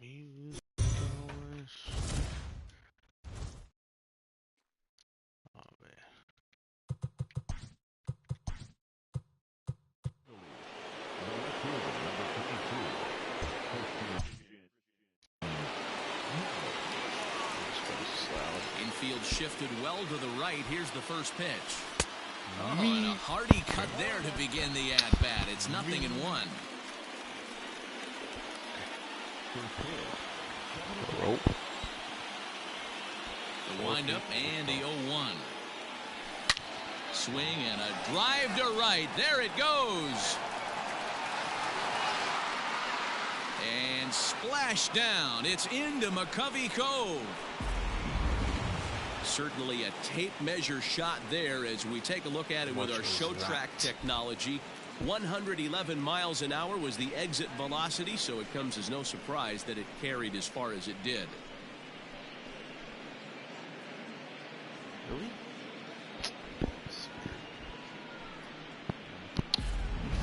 $8. Oh man. Infield shifted well to the right. Here's the first pitch. Oh, and a hearty cut there to begin the at-bat. It's 0-1. The windup and the 0-1. Swing and a drive to right. There it goes. And splash down. It's into McCovey Cove. Certainly a tape measure shot there as we take a look at it with our show track technology. 111 miles an hour was the exit velocity, so it comes as no surprise that it carried as far as it did. Really?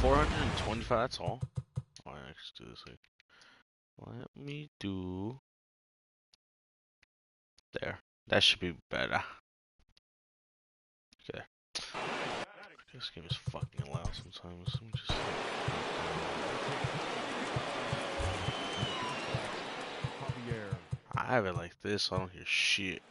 425, that's all. Alright, let's do this. Let me do there. That should be better. Okay. This game is fucking loud sometimes. I'm just I have it like this, so I don't hear shit.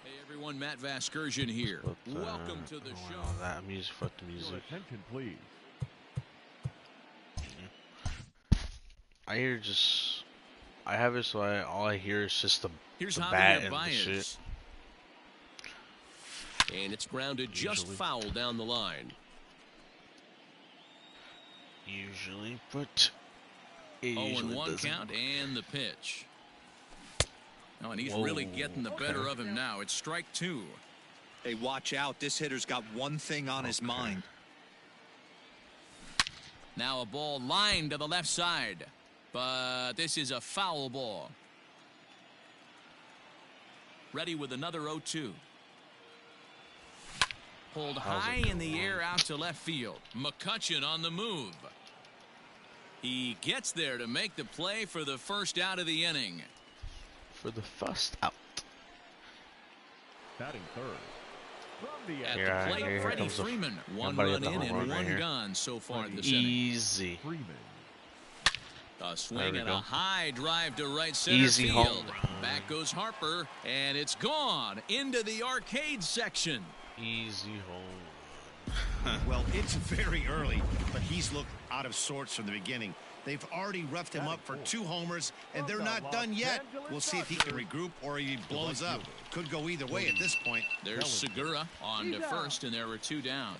Hey everyone, Matt Vasgersian here. Welcome to the show. That music, fuck the music. Attention, please. I hear just. I have it so all I hear is just the Javier bat and the Baez. shit. And it's grounded just foul down the line. Usually, but it 0-1 doesn't. count and the pitch. Oh, and he's really getting the better of him now. It's strike two. Hey, watch out. This hitter's got one thing on his mind. Now a ball lined to the left side. But this is a foul ball. Ready with another 0-2. Pulled high in the air out to left field. McCutchen on the move. He gets there to make the play for the first out of the inning. For the first out. Batting third. At the plate, Freddie Freeman. One run in and one gone so far this inning. Easy. A swing and a high drive to right center Easy field. home run. Back goes Harper, and it's gone into the arcade section. Easy home. Well, it's very early, but he's looked out of sorts from the beginning. They've already roughed him up for 2 homers, and they're not done yet. We'll see if he can regroup or he blows up. Could go either way at this point. There's Segura on to first, and there were 2 down.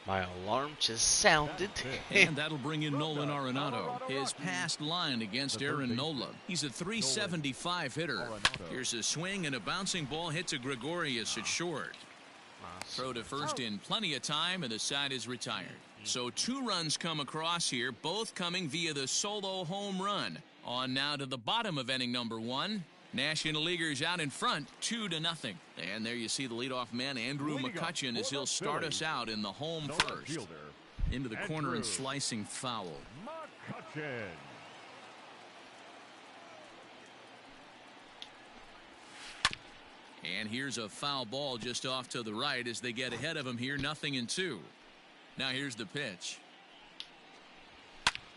My alarm just sounded. And that'll bring in Nolan Arenado. His past line against Aaron Nola. He's a .375 hitter. Here's a swing and a bouncing ball hit to Gregorius at short. Throw to first in plenty of time, and the side is retired. So 2 runs come across here, both coming via the solo home run. On now to the bottom of inning number 1. National Leaguers out in front, 2-0. And there you see the leadoff man, Andrew McCutchen, as he'll start us out in the home first. Into the corner and slicing foul. McCutchen. And here's a foul ball just off to the right as they get ahead of him here, 0-2. Now here's the pitch.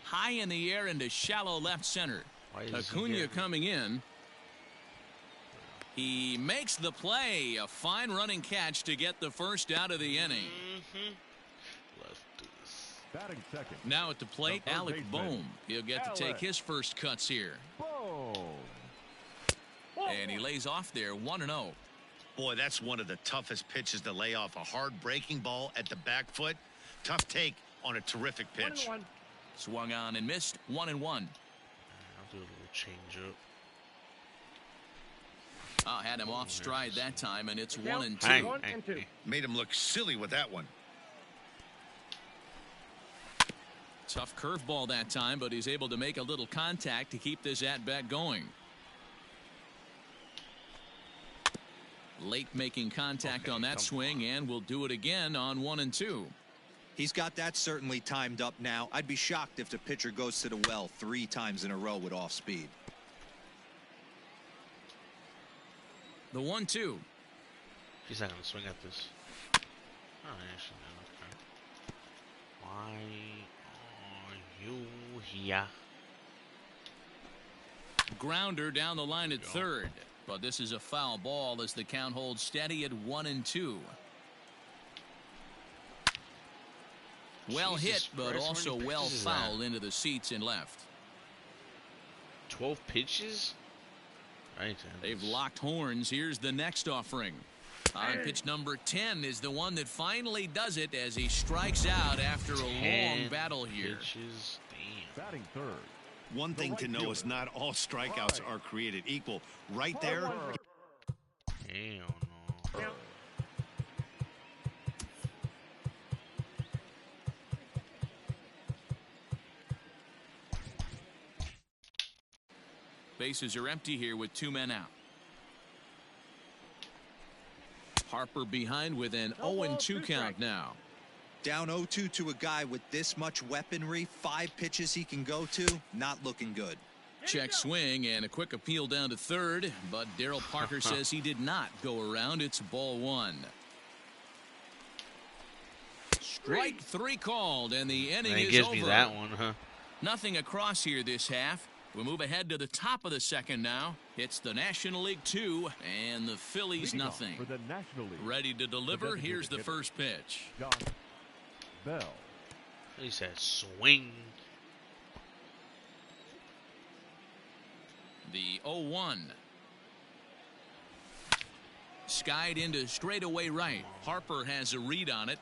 High in the air into shallow left center. Acuna coming in. He makes the play. A fine running catch to get the first out of the inning. Let's do this. Batting second. Now at the plate, Alec Bohm. He'll get to take his first cuts here. And he lays off there, 1-0. Boy, that's one of the toughest pitches to lay off. A hard breaking ball at the back foot. Tough take on a terrific pitch. 1-1. Swung on and missed, 1-1. I'll do a little change up. Oh, had him off stride that time, and it's 1-2. Hey. Made him look silly with that one. Tough curveball that time, but he's able to make a little contact to keep this at-bat going. Late making contact on that swing, and we'll do it again on 1-2. He's got that certainly timed up now. I'd be shocked if the pitcher goes to the well 3 times in a row with off speed. The 1-2. He's not gonna swing at this. Oh, actually, no, okay. Why are you here? Grounder down the line at third, but this is a foul ball as the count holds steady at 1-2. Well hit, but also well fouled into the seats and left. 12 pitches? Right. They've locked horns. Here's the next offering. On pitch number 10 is the one that finally does it as he strikes out after a long battle here. Pitches. Damn. Batting third. One thing to know is not all strikeouts are created equal. Right there. Hell no. Bases are empty here with 2 men out. Harper behind with an 0-2 count now. Down 0-2 to a guy with this much weaponry, 5 pitches he can go to, not looking good. Check swing and a quick appeal down to third, but Darryl Parker says he did not go around. It's ball 1. Strike 3 called, and the inning is over. He gives me that one, huh? Nothing across here this half. We move ahead to the top of the second now. It's the National League 2 and the Phillies nothing. For the National League. Ready to deliver. Here's the first pitch. Bell. He said swing. The 0-1. Skied into straightaway right. Harper has a read on it.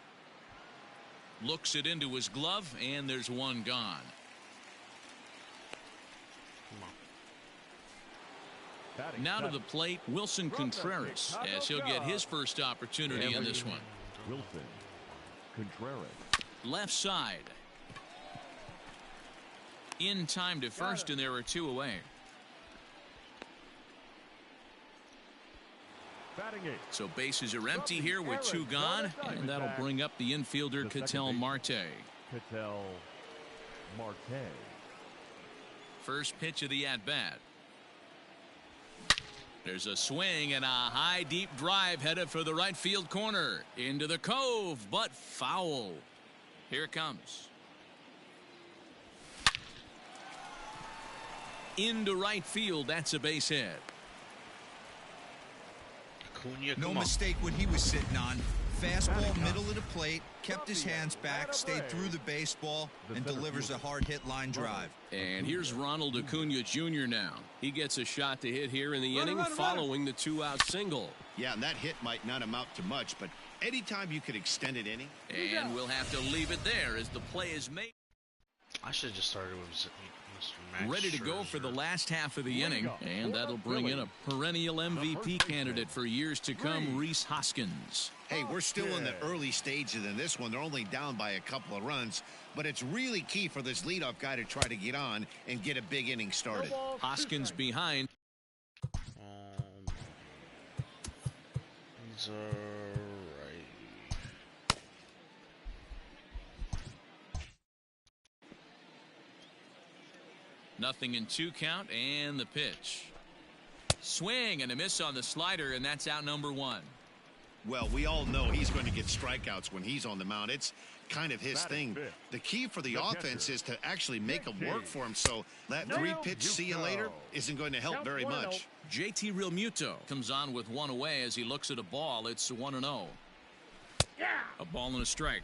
Looks it into his glove, and there's one gone. Now to the plate, Wilson Contreras, as he'll get his first opportunity in this one. Wilson Contreras. Left side. In time to first, and there are 2 away. So bases are empty here with 2 gone, and that'll bring up the infielder Ketel Marte. Ketel Marte. First pitch of the at-bat. There's a swing and a high deep drive headed for the right field corner. Into the cove, but foul. Here it comes. Into right field. That's a base hit. Acuna, No mistake what he was sitting on. Fastball middle of the plate, kept his hands back, stayed through the baseball, and delivers a hard hit line drive. And here's Ronald Acuna Jr. now. He gets a shot to hit here in the inning following the 2-out single. Yeah, and that hit might not amount to much, but anytime you could extend it inning. And we'll have to leave it there as the play is made. I should have just started with Mr. Max Ready to go for the last half of the inning, and that'll bring in a perennial MVP candidate for years to come, Rhys Hoskins. Hey, we're still in the early stages in this one. They're only down by a couple of runs, but it's really key for this leadoff guy to try to get on and get a big inning started. Hoskins behind. He's right. Nothing in 2 count, and the pitch. Swing and a miss on the slider, and that's out number 1. Well, we all know he's going to get strikeouts when he's on the mound. It's kind of his thing. The key for the offense is to actually make them work for him. So that 3-pitch see you later isn't going to help very much. JT Realmuto comes on with 1 away as he looks at a ball. It's 1-0. A ball and a strike.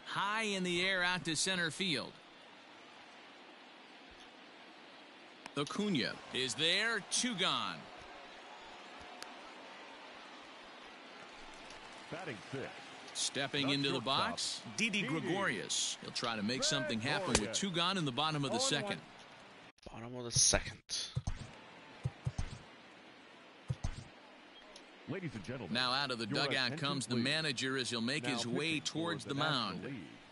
High in the air out to center field. Acuna is there. 2 gone. Batting 6. Stepping into the box, Didi Gregorius. He'll try to make something happen with 2 gone in the bottom of the second. Bottom of the second. Ladies and gentlemen, now out of the dugout comes the manager as he'll make his way towards the mound.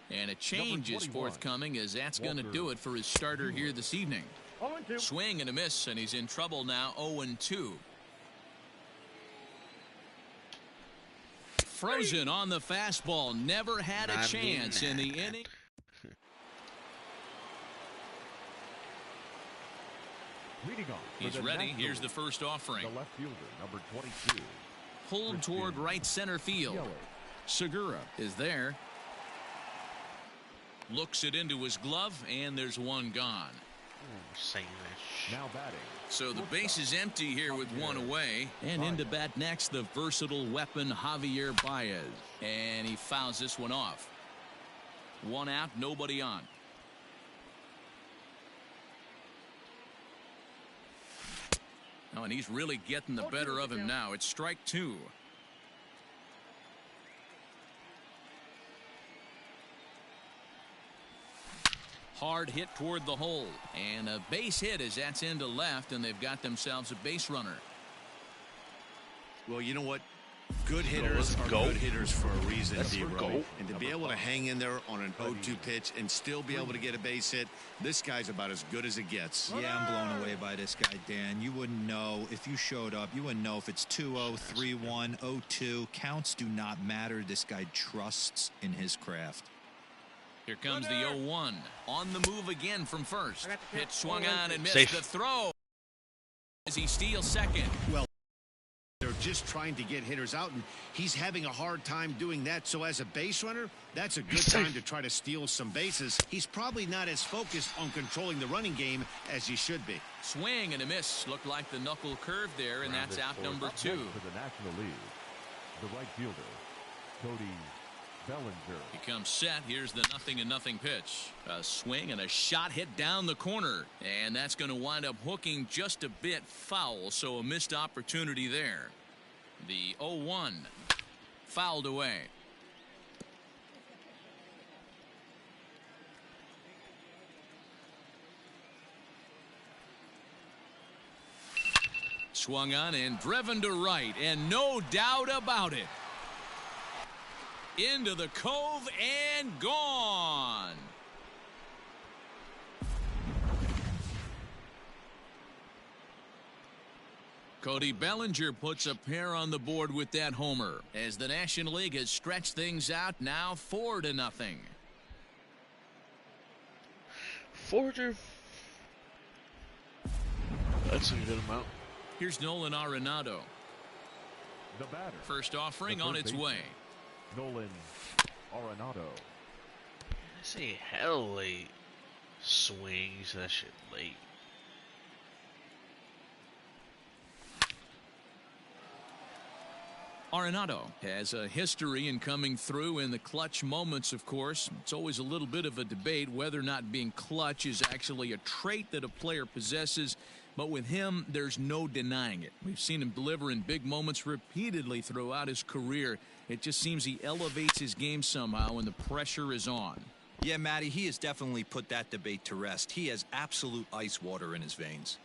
And a change is forthcoming as that's going to do it for his starter here this evening. 0-2. Swing and a miss, and he's in trouble now. 0-2. Frozen on the fastball. Never had a chance in the inning. He's ready. Here's the first offering. The left fielder, number 22. Pulled toward right center field. Segura is there. Looks it into his glove, and there's one gone. Now batting. So the base is empty here with one away. And into bat next, the versatile weapon, Javier Baez. And he fouls this one off. One out, nobody on. Oh, and he's really getting the better of him now. It's strike two. Hard hit toward the hole. And a base hit as that's into left, and they've got themselves a base runner. Well, you know what? Good hitters are good hitters for a reason, D-Row. And to be able to hang in there on an 0-2 pitch and still be able to get a base hit, this guy's about as good as it gets. Yeah, I'm blown away by this guy, Dan. You wouldn't know if you showed up. You wouldn't know if it's 2-0, 3-1, 0-2. Counts do not matter. This guy trusts in his craft. Here comes the 0-1. On the move again from first. Pitch swung on and missed. Safe. The throw as he steals second. Well, they're just trying to get hitters out, and he's having a hard time doing that. So as a base runner, that's a good time to try to steal some bases. He's probably not as focused on controlling the running game as he should be. Swing and a miss. Looked like the knuckle curve there, and that's out number two. To the National League, the right fielder, Cody Bellinger. He comes set. Here's the 0-0 pitch. A swing and a shot hit down the corner. And that's going to wind up hooking just a bit foul. So a missed opportunity there. The 0-1 fouled away. Swung on and driven to right. And no doubt about it. Into the cove and gone. Cody Bellinger puts a pair on the board with that homer as the National League has stretched things out now 4-0. 4-0. That's a good amount. Here's Nolan Arenado. The batter. First offering on its way. Nolan Arenado. I say hell late. Swings, that shit late. Arenado has a history in coming through in the clutch moments, of course. It's always a little bit of a debate whether or not being clutch is actually a trait that a player possesses. But with him, there's no denying it. We've seen him deliver in big moments repeatedly throughout his career. It just seems he elevates his game somehow when the pressure is on. Yeah, Matty, he has definitely put that debate to rest. He has absolute ice water in his veins.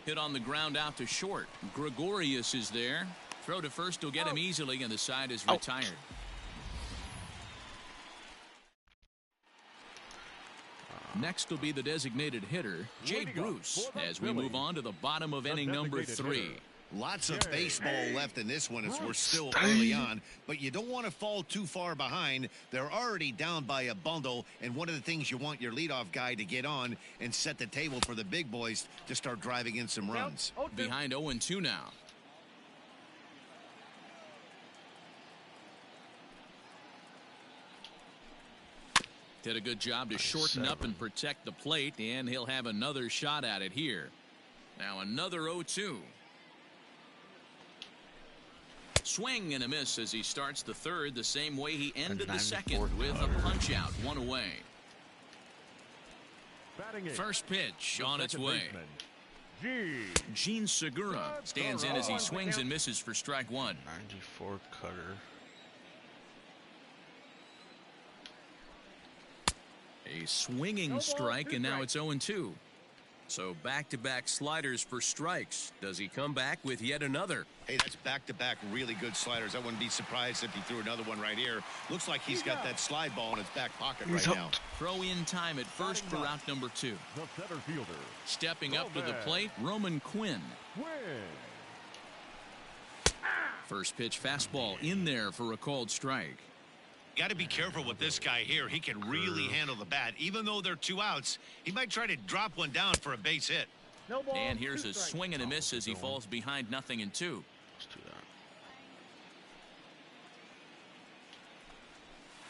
Hit on the ground out to short. Gregorius is there. Throw to first will get him easily, and the side is retired. Next will be the designated hitter, Jay Bruce, as we move on to the bottom of inning number 3. Lots of baseball left in this one as we're still early on, but you don't want to fall too far behind. They're already down by a bundle, and one of the things you want your leadoff guy to get on and set the table for the big boys to start driving in some runs. Behind 0-2 now. Did a good job to shorten up and protect the plate, and he'll have another shot at it here. Now another 0-2. Swing and a miss as he starts the third the same way he ended the second with a punch out, one away. First pitch on its way. Gene Segura stands in as he swings and misses for strike one. 94 cutter. A swinging strike, and now it's 0-2. So back-to-back sliders for strikes. Does he come back with yet another? Hey, that's back-to-back really good sliders. I wouldn't be surprised if he threw another one right here. Looks like he's got that slide ball in his back pocket right now. Throw in time at first for out number 2. The center fielder. Stepping up to the plate, Roman Quinn. First pitch fastball in there for a called strike. Got to be careful with this guy here. He can really handle the bat. Even though they're 2 outs, he might try to drop one down for a base hit. And here's a swing and a miss as he falls behind 0-2. Let's do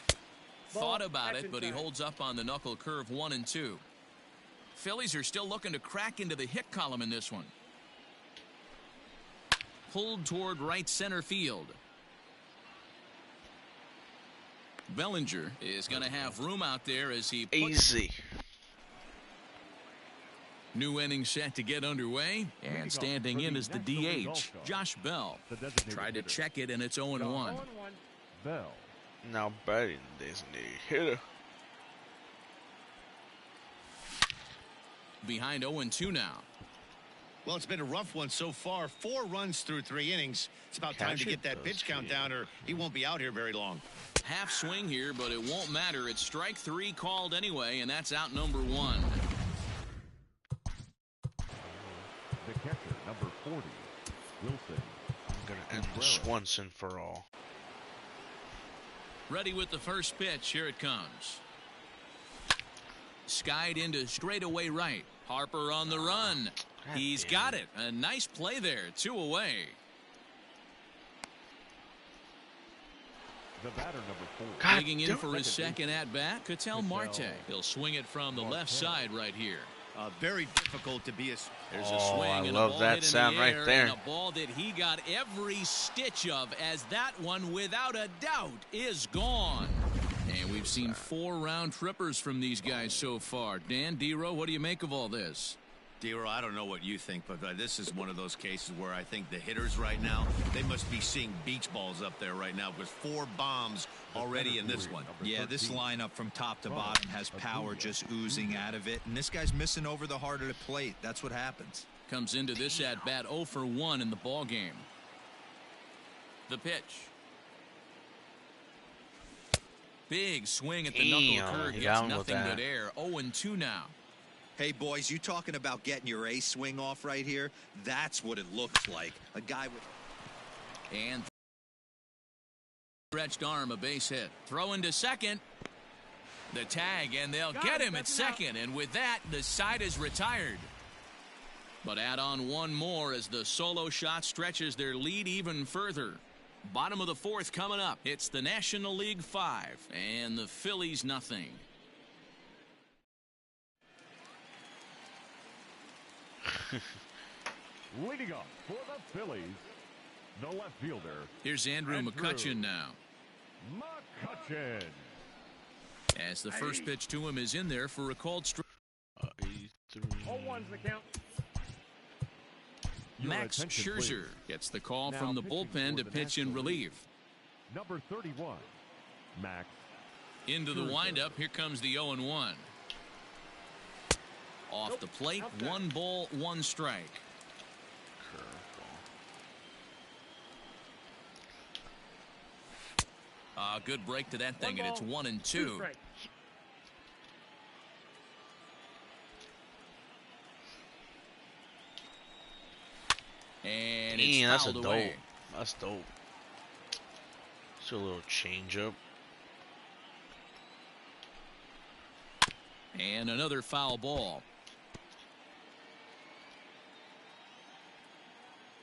that. Thought about it, but he holds up on the knuckle curve 1-2. Phillies are still looking to crack into the hit column in this one. Pulled toward right center field. Bellinger is going to have room out there as he Easy. New inning set to get underway, and standing in is the DH, Josh Bell. Tried to check it, and it's 0-1. Bell. Now batting designated hitter. Behind 0-2 now. Well, it's been a rough one so far. 4 runs through 3 innings. It's about time to get that pitch count down, or he won't be out here very long. Half swing here, but it won't matter. It's strike 3 called anyway, and that's out number 1. The catcher, number 40, Wilson. I'm going to end this once and for all. Ready with the first pitch. Here it comes. Skied into straightaway right. Harper on the run. He's got it. A nice play there. 2 away. The batter, number 4. Digging in for his second at-bat, Ketel Marte. He'll swing it from the left side right here. Very difficult to be a... There's a swing I and love a ball that hit sound in the air, right there. and a ball that he got every stitch of, as that one, without a doubt, is gone. And we've seen 4 round trippers from these guys so far. Dan, D-Row, what do you make of all this? D-Row, I don't know what you think, but this is one of those cases where I think the hitters right now, they must be seeing beach balls up there right now with 4 bombs already in this one. Yeah, this lineup from top to bottom has power just oozing out of it, and this guy's missing over the heart of the plate. That's what happens. Comes into this at-bat 0 for 1 in the ball game. The pitch. Big swing at the knuckle curve. Gets nothing but air. 0-2 now. Hey, boys, you talking about getting your ace swing off right here? That's what it looks like. A guy with... And stretched arm, a base hit. Throw into second. The tag, and they'll get him at second. And with that, the side is retired. But add on one more as the solo shot stretches their lead even further. Bottom of the 4th coming up. It's the National League 5 and the Phillies nothing. Leading up for the Phillies, the left fielder. Here's Andrew McCutchen now. McCutchen. As the first pitch to him is in there for a called strike. 83. 0-1's the count. Max Scherzer gets the call from the bullpen to pitch in relief. Number 31, Max. Into the windup. Here comes the 0-1. Off the plate, 1 ball, 1 strike. Good break to that thing, and it's 1-2. And it's fouled away. That's dope. It's a little change up. And another foul ball.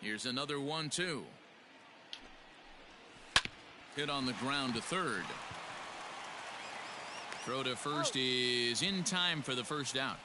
Here's another 1-2. Hit on the ground to third. Throw to first is in time for the first out.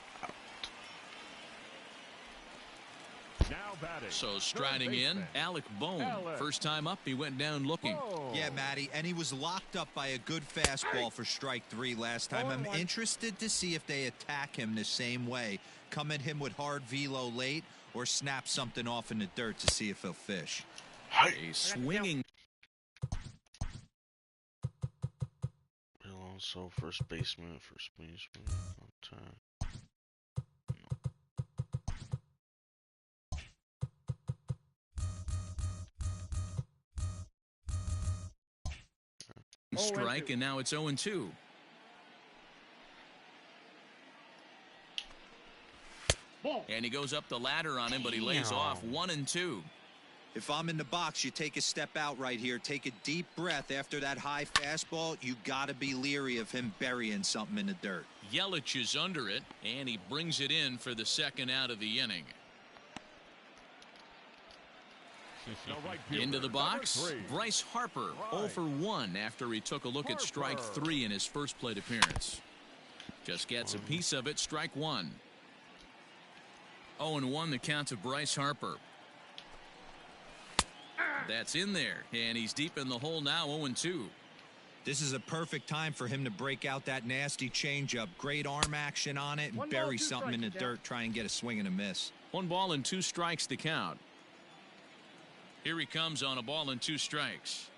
So striding in, Alec Bohm. First time up, he went down looking. Yeah, Matty, and he was locked up by a good fastball for strike 3 last time. I'm interested to see if they attack him the same way. Come at him with hard velo late or snap something off in the dirt to see if he'll fish. A swinging. Also, first baseman on time. strike, and now it's 0-2. And he goes up the ladder on him, but he lays off 1-2. If I'm in the box, you take a step out right here. Take a deep breath after that high fastball. You got to be leery of him burying something in the dirt. Yelich is under it, and he brings it in for the second out of the inning. Into the box, Bryce Harper, 0 for 1 after he took a look at strike 3 in his first plate appearance. Just gets a piece of it, strike 1. 0-1 the count to Bryce Harper. That's in there, and he's deep in the hole now, 0-2. This is a perfect time for him to break out that nasty changeup. Great arm action on it and bury something in the dirt. Try and get a swing and a miss. 1 ball and 2 strikes the count. Here he comes on a ball and 2 strikes.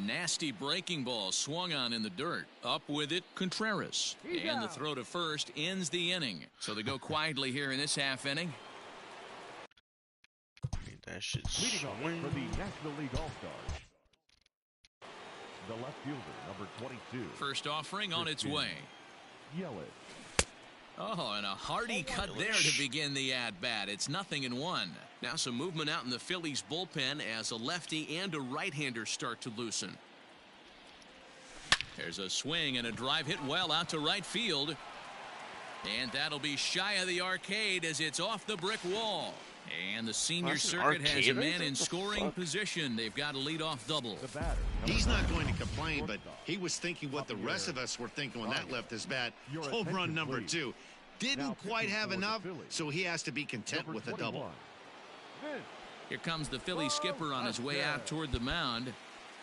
Nasty breaking ball swung on in the dirt. Up with it, Contreras. And the throw to first ends the inning. So they go quietly here in this half inning. That shit Leading off for the National League All-Stars, the left fielder, number 22. First offering on its way. Yelich. Oh, and a hearty cut there to begin the at-bat. It's 0-1. Now some movement out in the Phillies bullpen as a lefty and a right-hander start to loosen. There's a swing and a drive hit well out to right field. And that'll be shy of the arcade as it's off the brick wall. And the senior circuit has a man in scoring position. They've got a leadoff double. He's not going to complain, but he was thinking what the rest of us were thinking when that left his bat. Home run number 2. Didn't quite have enough, so he has to be content with a double. Here comes the Philly skipper on his way out toward the mound.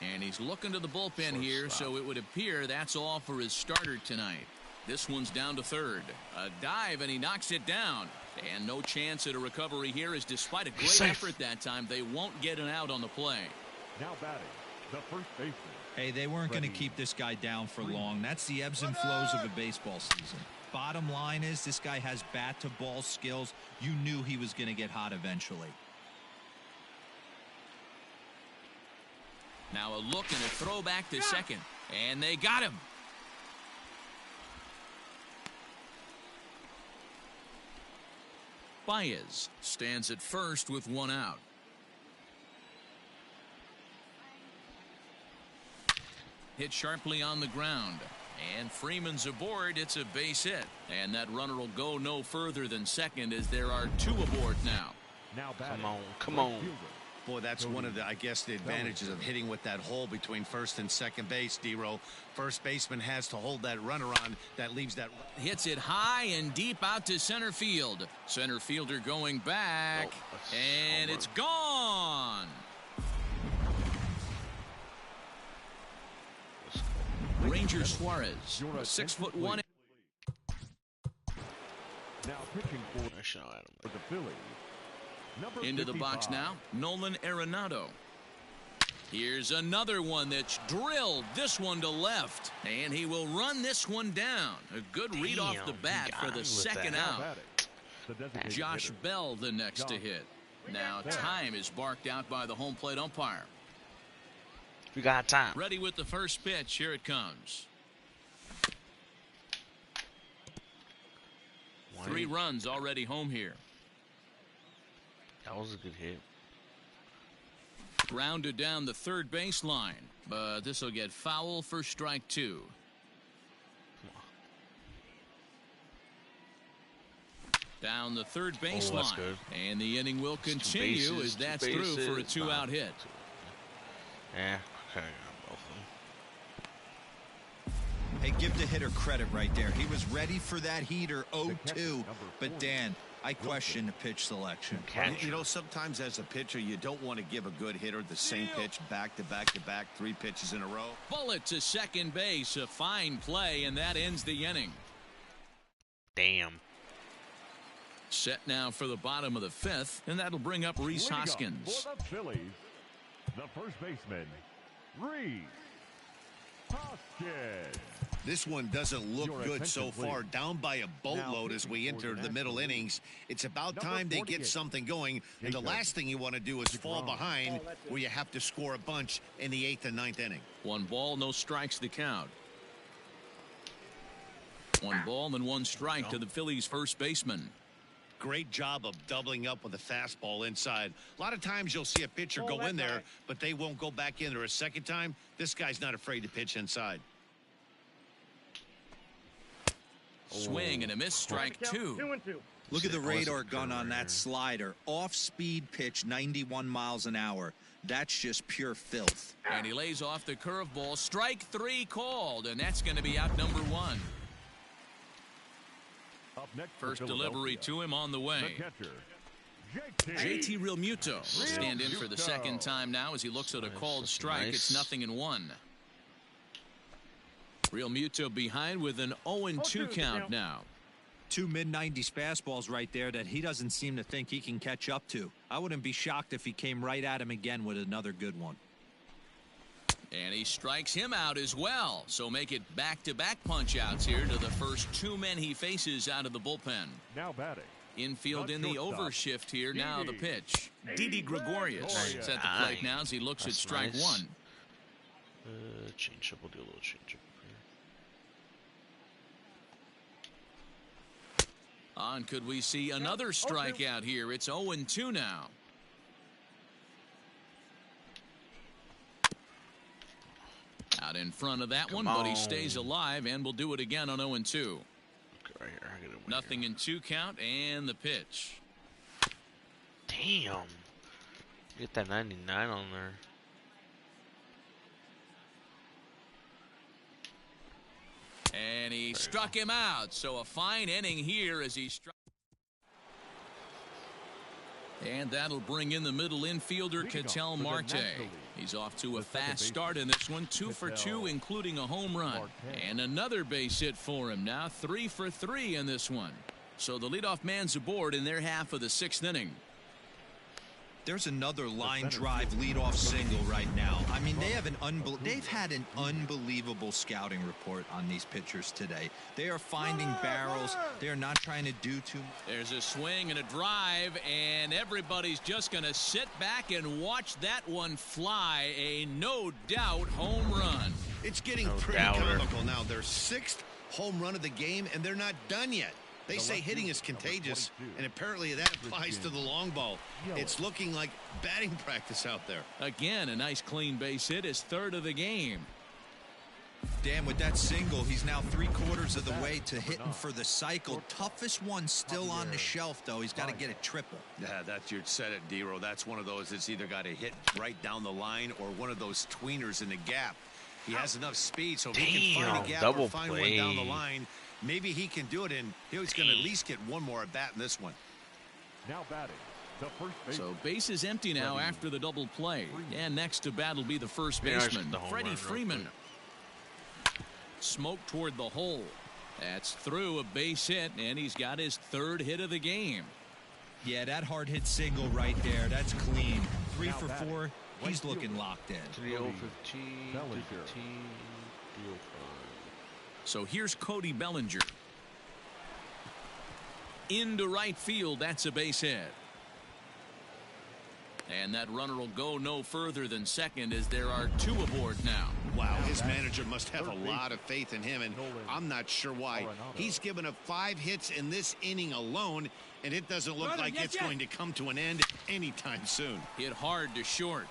And he's looking to the bullpen here, so it would appear that's all for his starter tonight. This one's down to third. A dive, and he knocks it down. And no chance at a recovery here, as despite a great effort that time, they won't get an out on the play. Now batting, the first baseman. Hey, they weren't going to keep this guy down for long. That's the ebbs and flows of a baseball season. Bottom line is this guy has bat-to-ball skills. You knew he was going to get hot eventually. Now a look and a throw back to second. And they got him. Baez stands at first with 1 out. Hit sharply on the ground. And Freeman's aboard. It's a base hit. And that runner will go no further than second as there are 2 aboard now. Now come on, come on. Boy, that's one of the, I guess, the advantages of hitting with that hole between first and second base, D-Row. First baseman has to hold that runner on. That leaves that. Hits it high and deep out to center field. Center fielder going back. And it's gone. Ranger Suarez, 6'1". Now pitching for the Phillies. Into the box now, Nolan Arenado. Here's another one that's drilled, this one to left. And he will run this one down. A good read off the bat for the second out. Josh Bell the next to hit. Now time is barked out by the home plate umpire. We got time. Ready with the first pitch. Here it comes. 3 runs already home here. That was a good hit. Grounded down the third baseline, but this will get foul for strike 2. Down the third baseline, and the inning will continue as that's through for a 2-out hit. Yeah, okay. Hey, give the hitter credit right there. He was ready for that heater 0-2, but Dan, I question the pitch selection. You know, sometimes as a pitcher, you don't want to give a good hitter the same pitch back to back to back, 3 pitches in a row. Bullet to second base, a fine play, and that ends the inning. Damn. Set now for the bottom of the 5th, and that'll bring up Rhys Hoskins. For the Phillies, the first baseman, Rhys Hoskins. This one doesn't look Your good so attention, far. please. Down by a boatload Now as we pitching for enter the the middle National League. innings. It's about Number time they get 48. something going. And the Jacob. last thing you want to do is fall DeGrom. behind where you have to score a bunch in the 8th and 9th inning. 1 ball, no strikes the count. 1 ball and 1 strike to the Phillies first baseman. Great job of doubling up with a fastball inside. A lot of times you'll see a pitcher go in there, but they won't go back in there a second time. This guy's not afraid to pitch inside. Swing and a miss, strike 2. 2-2. Look at the That was a radar gun on curve. that slider. Off-speed pitch, 91 miles an hour. That's just pure filth. And he lays off the curveball. Strike 3 called, and that's going to be out number 1. Up next for First delivery Philadelphia, to him on the the way. catcher, JT Realmuto will stand in for the Realmuto. second time now as he looks at a Nice, called that's strike. nice. It's 0-1. Realmuto behind with an 0-2 count now. 2 mid-90s fastballs right there that he doesn't seem to think he can catch up to. I wouldn't be shocked if he came right at him again with another good one. And he strikes him out as well. So make it back-to-back punch-outs here to the first 2 men he faces out of the bullpen. Now batting. Infield Not in the shortstop. overshift here. Now the Didi. pitch. Didi Gregorius Nice. is at the plate now as he looks That's at strike nice. 1. Change up. We'll do a little change up. On could we see another strikeout here? It's 0-2 now. Out in front of that one, but he stays alive and will do it again on 0-2. Okay, right here. I get it. Nothing in 2 count and the pitch. Damn. Get that 99 on there. And he struck him out. So a fine inning here as he struck. And that'll bring in the middle infielder, Leading off Ketel for the Marte. National League. He's off to a The second fast start in this one, 2 for 2, including a home run. Marte. And another base hit for him now, 3 for 3 in this one. So the leadoff man's aboard in their half of the 6th inning. There's another line drive leadoff single right now. I mean, they've had an unbelievable scouting report on these pitchers today. They are finding barrels. They are not trying to do too much. There's a swing and a drive, and everybody's just going to sit back and watch that one fly. A no-doubt home run. It's getting No pretty doubter. comical now. Their 6th home run of the game, and they're not done yet. They The say left hitting fielder, is contagious, number 22. and apparently that applies to the long ball. It's looking like batting practice out there. Again, a nice clean base hit, his 3rd of the game. Dan, with that single, he's now 3/4 of the way to hitting for the cycle. Toughest one still on the shelf, though. He's got to get a triple. Yeah, you said it, Dero. That's one of those that's either got to hit right down the line or one of those tweeners in the gap. He has enough speed, so if he can find a Damn, gap double or find one down the play. line, maybe he can do it, and he's going to at least get one more at bat in this one. Now batting. The first base. So base is empty now Freddie after the double play. And next to bat will be the first Yeah, I just baseman, hit the home Freddie run real Freeman. Smoke toward the hole. That's through a base hit, and he's got his 3rd hit of the game. Yeah, that hard hit single right there. That's clean. 3 Now for batting. 4. He's Right looking fielder. locked in. 3-0-15, Bellinger. 3-15, 3-05. So here's Cody Bellinger. Into right field. That's a base hit. And that runner will go no further than second as there are 2 aboard now. Wow, his manager must have a lot of faith in him, and Nolan I'm not sure why. Arenado. He's given up 5 hits in this inning alone, and it doesn't look like it's going to come to an end anytime soon. Hit hard to short.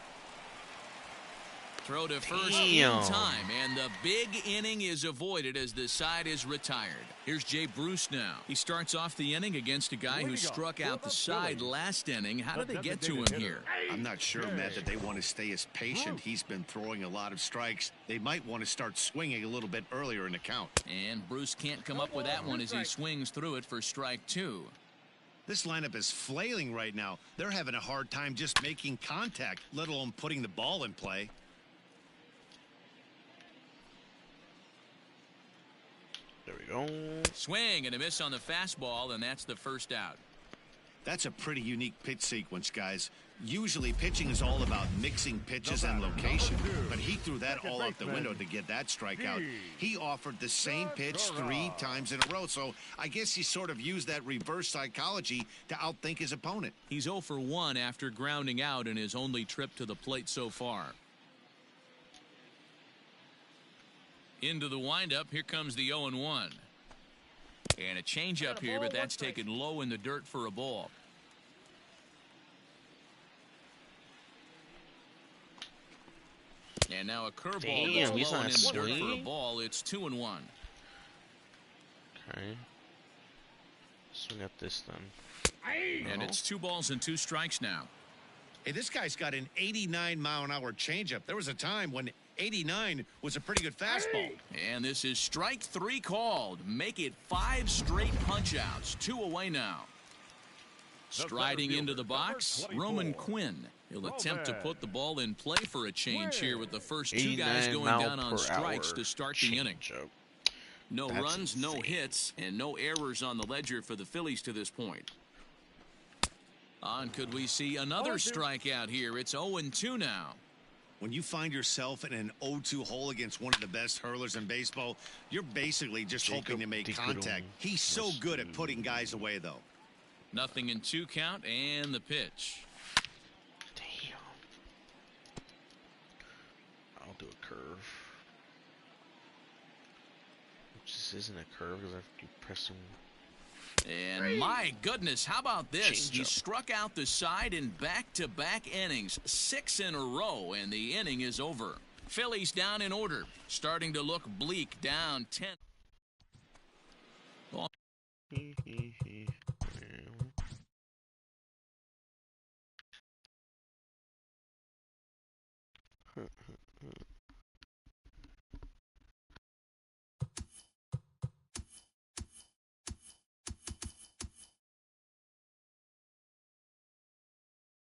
Throw to first Damn. in time, and the big inning is avoided as the side is retired. Here's Jay Bruce now. He starts off the inning against a guy who struck out the side last inning. How did they get to him here? I'm not sure, Matt, that they want to stay as patient. He's been throwing a lot of strikes. They might want to start swinging a little bit earlier in the count. And Bruce can't come up with that one as he swings through it for strike 2. This lineup is flailing right now. They're having a hard time just making contact, let alone putting the ball in play. There we go. Swing and a miss on the fastball, and that's the first out. That's a pretty unique pitch sequence, guys. Usually pitching is all about mixing pitches and location, but he threw that all out the window to get that strikeout. He offered the same pitch 3 times in a row, so I guess he sort of used that reverse psychology to outthink his opponent. He's 0 for 1 after grounding out in his only trip to the plate so far. Into the windup, here comes the 0-1. And a changeup here, but that's taken low in the dirt for a ball. And now a curveball that's low in the dirt for a ball. It's 2-1. Okay. Swing at this then. And it's 2 balls and 2 strikes now. Hey, this guy's got an 89-mile-an-hour changeup. There was a time when 89 was a pretty good fastball. And this is strike 3 called. Make it 5 straight punch-outs. 2 away now. Striding into the box, Roman Quinn. He'll attempt to put the ball in play for a change here with the first 2 guys going down on strikes to start the inning. No runs, no hits, and no errors on the ledger for the Phillies to this point. Could we see another strikeout here? It's 0-2 now. When you find yourself in an 0-2 hole against one of the best hurlers in baseball, you're basically just hoping to make contact. He's so good at putting guys away, though. Nothing in 2 count, and the pitch. Damn. I'll do a curve. Which this isn't a curve because I have to keep pressing. And my goodness, how about this? He struck out the side in back-to-back innings, 6 in a row, and the inning is over. Phillies down in order, starting to look bleak, down 10.